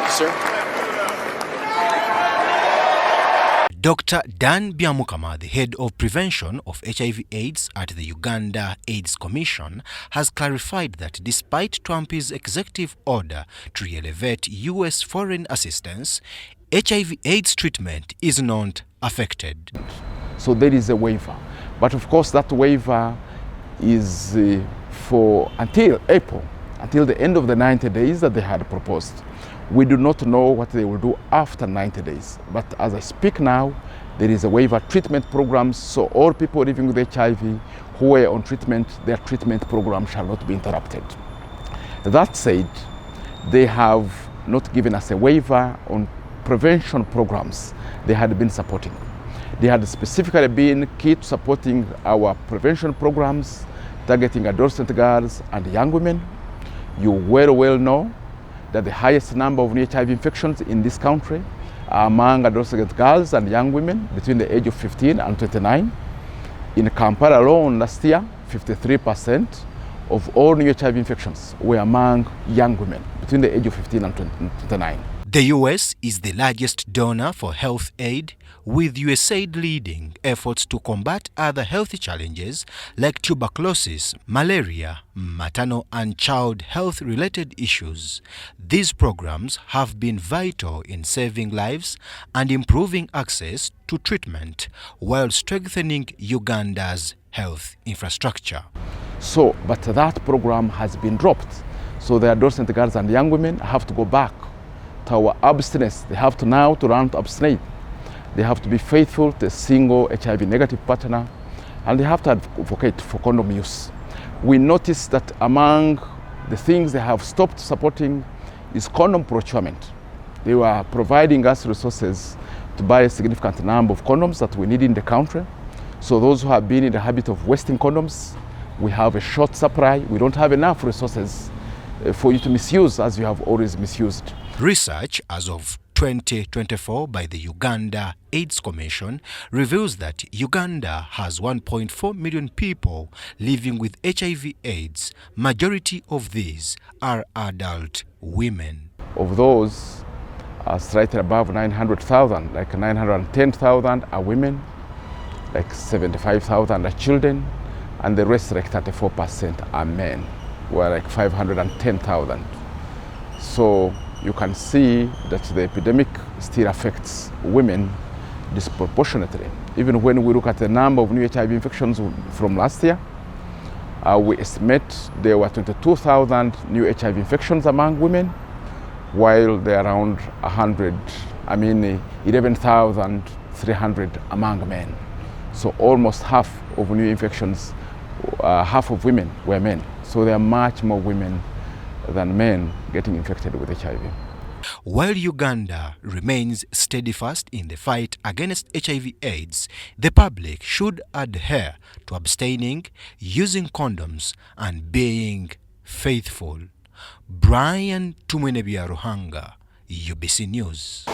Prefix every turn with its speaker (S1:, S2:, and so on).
S1: Sir? Dr. Dan Byamukama, the head of prevention of HIV AIDS at the Uganda AIDS Commission, has clarified that despite Trump's executive order to re-elevate U.S. foreign assistance, HIV AIDS treatment is not affected.
S2: So there is a waiver. But of course that waiver is for until April, until the end of the 90 days that they had proposed. We do not know what they will do after 90 days. But as I speak now, there is a waiver treatment program, so all people living with HIV who are on treatment, their treatment program shall not be interrupted. That said, they have not given us a waiver on prevention programs they had been supporting. They had specifically been key to supporting our prevention programs, targeting adolescent girls and young women. You very well know that the highest number of new HIV infections in this country are among adolescent girls and young women between the age of 15 and 29. In Kampala alone last year, 53% of all new HIV infections were among young women between the age of 15 and 29.
S1: The U.S. is the largest donor for health aid, with USAID leading efforts to combat other health challenges like tuberculosis, malaria, maternal and child health-related issues. These programs have been vital in saving lives and improving access to treatment while strengthening Uganda's health infrastructure.
S2: So, but that program has been dropped. So the adolescent girls and young women have to go back to our abstinence. They have to now to learn to abstain. They have to be faithful to a single HIV negative partner, and they have to advocate for condom use. We noticed that among the things they have stopped supporting is condom procurement. They were providing us resources to buy a significant number of condoms that we need in the country. So those who have been in the habit of wasting condoms, we have a short supply. We don't have enough resources for you to misuse as you have always misused.
S1: Research as of 2024 by the Uganda AIDS Commission reveals that Uganda has 1.4 million people living with HIV AIDS. Majority of these are adult women.
S2: Of those, slightly above 900,000, like 910,000 are women, like 75,000 are children, and the rest, like 34%, are men, were like 510,000. So you can see that the epidemic still affects women disproportionately. Even when we look at the number of new HIV infections from last year, we estimate there were 22,000 new HIV infections among women, while there are around 11,300 among men. So almost half of new infections, half of women were men. So there are much more women than men getting infected with HIV.
S1: While Uganda remains steadfast in the fight against HIV/AIDS, the public should adhere to abstaining, using condoms, and being faithful. Brian Tumwenebiaruhanga, UBC News.